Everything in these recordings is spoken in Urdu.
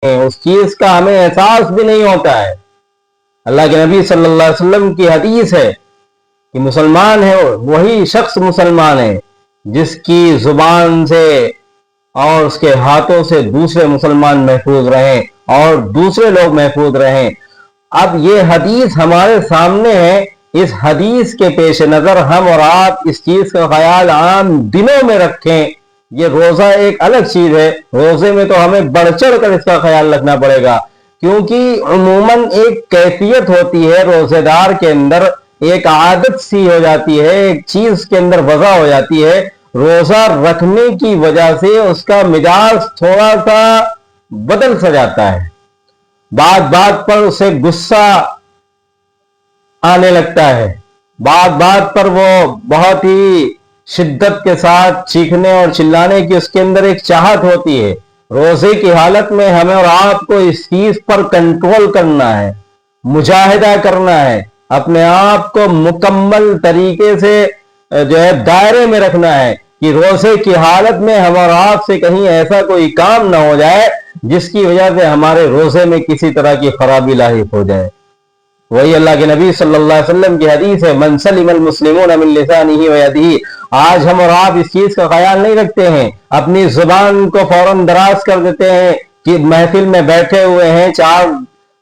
اس چیز کا ہمیں احساس بھی نہیں ہوتا ہے۔ اللہ کے نبی صلی اللہ علیہ وسلم کی حدیث ہے کہ مسلمان ہے وہی شخص مسلمان ہے جس کی زبان سے اور اس کے ہاتھوں سے دوسرے مسلمان محفوظ رہیں اور دوسرے لوگ محفوظ رہیں۔ اب یہ حدیث ہمارے سامنے ہے، اس حدیث کے پیش نظر ہم اور آپ اس چیز کا خیال عام دنوں میں رکھیں۔ یہ روزہ ایک الگ چیز ہے، روزے میں تو ہمیں بڑھ چڑھ کر اس کا خیال رکھنا پڑے گا، کیونکہ عموماً ایک کیفیت ہوتی ہے روزے دار کے اندر، ایک عادت سی ہو جاتی ہے، ایک چیز کے اندر وضع ہو جاتی ہے، روزہ رکھنے کی وجہ سے اس کا مزاج تھوڑا سا بدل سا جاتا ہے، بات بات پر اسے غصہ آنے لگتا ہے، بات بات پر وہ بہت ہی شدت کے ساتھ چیخنے اور چلانے کی اس کے اندر ایک چاہت ہوتی ہے۔ روزے کی حالت میں ہمیں اور آپ کو اس چیز پر کنٹرول کرنا ہے، مجاہدہ کرنا ہے، اپنے آپ کو مکمل طریقے سے دائرے میں رکھنا ہے کہ روزے کی حالت میں ہم اور آپ سے کہیں ایسا کوئی کام نہ ہو جائے جس کی وجہ سے ہمارے روزے میں کسی طرح کی خرابی لاحق ہو جائے۔ وہی اللہ کے نبی صلی اللہ علیہ وسلم کی حدیث ہے، من سلم المسلمون من لسانہ ویدہ۔ آج ہم اور آپ اس چیز کا خیال نہیں رکھتے ہیں، اپنی زبان کو فوراً دراز کر دیتے ہیں کہ محفل میں بیٹھے ہوئے ہیں، چار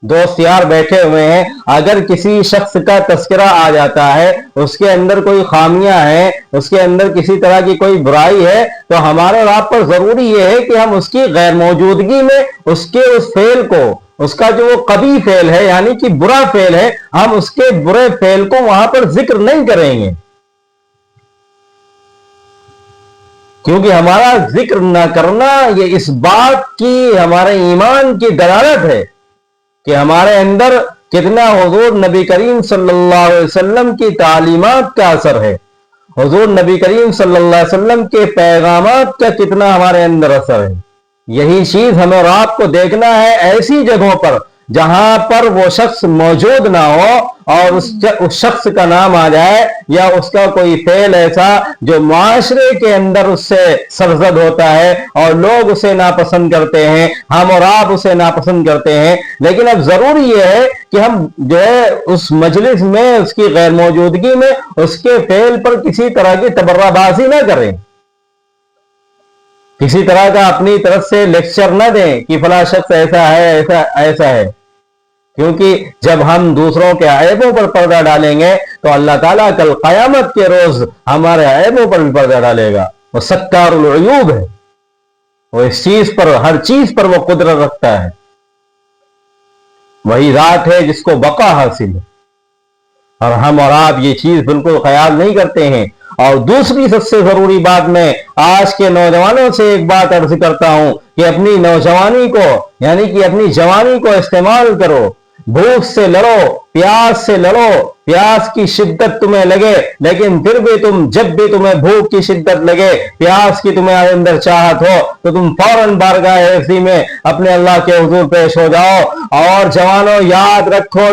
دوست یار بیٹھے ہوئے ہیں، اگر کسی شخص کا تذکرہ آ جاتا ہے، اس کے اندر کوئی خامیاں ہیں، اس کے اندر کسی طرح کی کوئی برائی ہے، تو ہمارے اور آپ پر ضروری یہ ہے کہ ہم اس کی غیر موجودگی میں اس کے اس فعل کو، اس کا جو وہ قبیح فعل ہے یعنی کہ برا فعل ہے، ہم اس کے برے فعل کو وہاں پر ذکر نہیں کریں گے، کیونکہ ہمارا ذکر نہ کرنا یہ اس بات کی ہمارے ایمان کی دلالت ہے کہ ہمارے اندر کتنا حضور نبی کریم صلی اللہ علیہ وسلم کی تعلیمات کا اثر ہے، حضور نبی کریم صلی اللہ علیہ وسلم کے پیغامات کا کتنا ہمارے اندر اثر ہے۔ یہی چیز ہمیں اور آپ کو دیکھنا ہے ایسی جگہوں پر جہاں پر وہ شخص موجود نہ ہو اور اس شخص کا نام آ جائے یا اس کا کوئی فعل ایسا جو معاشرے کے اندر اس سے سرزد ہوتا ہے اور لوگ اسے ناپسند کرتے ہیں، ہم اور آپ اسے ناپسند کرتے ہیں، لیکن اب ضروری یہ ہے کہ ہم جو ہے اس مجلس میں اس کی غیر موجودگی میں اس کے فعل پر کسی طرح کی تبرہ بازی نہ کریں، کسی طرح کا اپنی طرف سے لیکچر نہ دیں کہ فلاں شخص ایسا ہے ایسا ہے، کیونکہ جب ہم دوسروں کے عیبوں پر پردہ ڈالیں گے تو اللہ تعالیٰ کل قیامت کے روز ہمارے عیبوں پر بھی پردہ ڈالے گا۔ وہ ستار العیوب ہے، وہ اس چیز پر، ہر چیز پر وہ قدرت رکھتا ہے، وہی ذات ہے جس کو بقا حاصل ہے، اور ہم اور آپ یہ چیز بالکل خیال نہیں کرتے ہیں۔ اور دوسری سب سے ضروری بات میں آج کے نوجوانوں سے ایک بات عرض کرتا ہوں کہ اپنی نوجوانی کو یعنی کہ اپنی جوانی کو استعمال کرو، بھوک سے لڑو، پیاس سے لڑو، پیاس کی شدت تمہیں لگے لیکن پھر بھی جب بھی تمہیں بھوک کی شدت لگے، پیاس کی تمہیں اندر چاہت ہو تو تم فوراً بارگاہ عزی میں اپنے اللہ کے حضور پیش ہو جاؤ۔ اور جوانوں یاد رکھو،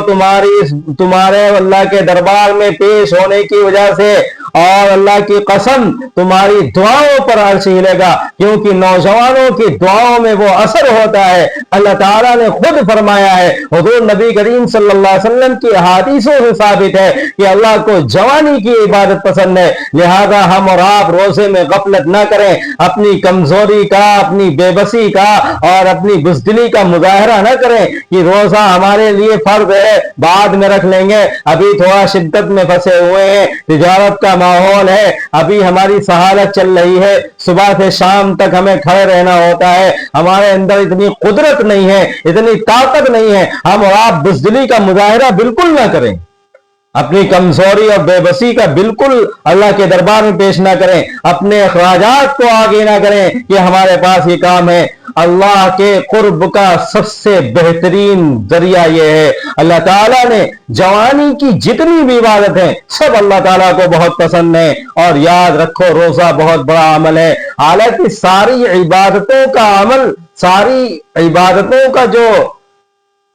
تمہارے اللہ کے دربار میں پیش ہونے کی وجہ سے اور اللہ کی قسم تمہاری دعاؤں پر عرش ہلے گا، کیونکہ نوجوانوں کی دعاؤں میں وہ اثر ہوتا ہے۔ اللہ تعالیٰ نے خود فرمایا ہے، حضور نبی کریم صلی اللہ علیہ وسلم کی حدیثوں سے ثابت ہے کہ اللہ کو جوانی کی عبادت پسند ہے، لہذا ہم اور آپ روزے میں غفلت نہ کریں، اپنی کمزوری کا، اپنی بے بسی کا اور اپنی بزدلی کا مظاہرہ نہ کریں کہ روزہ ہمارے لیے فرض ہے، بعد میں رکھ لیں گے، ابھی تھوڑا شدت میں پھنسے ہوئے ہیں، تجارت کا ماحول ہے، ابھی ہماری سہالت چل رہی ہے، صبح سے شام تک ہمیں کھڑے رہنا ہوتا ہے، ہمارے اندر اتنی قدرت نہیں ہے، اتنی طاقت نہیں ہے، ہم اور آپ بزدلی کا مظاہرہ بالکل نہ کریں، اپنی کمزوری اور بے بسی کا بالکل اللہ کے دربار میں پیش نہ کریں، اپنے اخراجات کو آگے نہ کریں کہ ہمارے پاس یہ کام ہے۔ اللہ کے قرب کا سب سے بہترین ذریعہ یہ ہے، اللہ تعالیٰ نے جوانی کی جتنی بھی عبادت ہیں سب اللہ تعالیٰ کو بہت پسند ہیں، اور یاد رکھو روزہ بہت بڑا عمل ہے، حالانکہ ساری عبادتوں کا عمل، ساری عبادتوں کا جو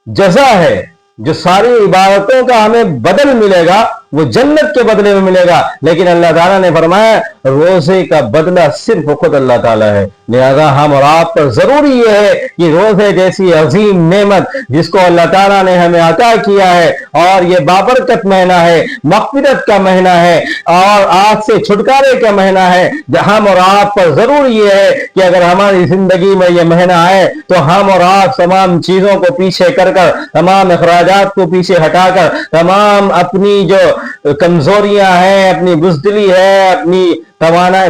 جزا ہے، جو ساری عبادتوں کا ہمیں بدل ملے گا وہ جنت کے بدلے میں ملے گا. لیکن اللہ تعالیٰ نے فرمایا روزے کا بدلہ صرف خود اللہ تعالیٰ ہے. لہذا ہم اور آپ پر ضروری یہ ہے کہ روزے جیسی عظیم نعمت جس کو اللہ تعالیٰ نے ہمیں عطا کیا ہے، اور یہ بابرکت مہینہ ہے، مغفرت کا مہینہ ہے، اور آج سے چھٹکارے کا مہینہ ہے، ہم اور آپ پر ضروری یہ ہے کہ اگر ہماری زندگی میں یہ مہینہ آئے تو ہم اور آپ تمام چیزوں کو پیچھے کر تمام اخراجات کو پیچھے ہٹا کر، تمام اپنی جو کمزوریاں ہیں، اپنی بزدلی ہے، اپنی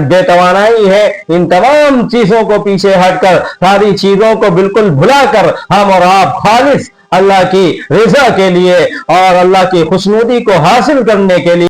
بے توانائی ہے، ان تمام چیزوں کو پیچھے ہٹ کر، ساری چیزوں کو بالکل بھلا کر ہم اور آپ خالص اللہ کی رضا کے لیے اور اللہ کی خوشنودی کو حاصل کرنے کے لیے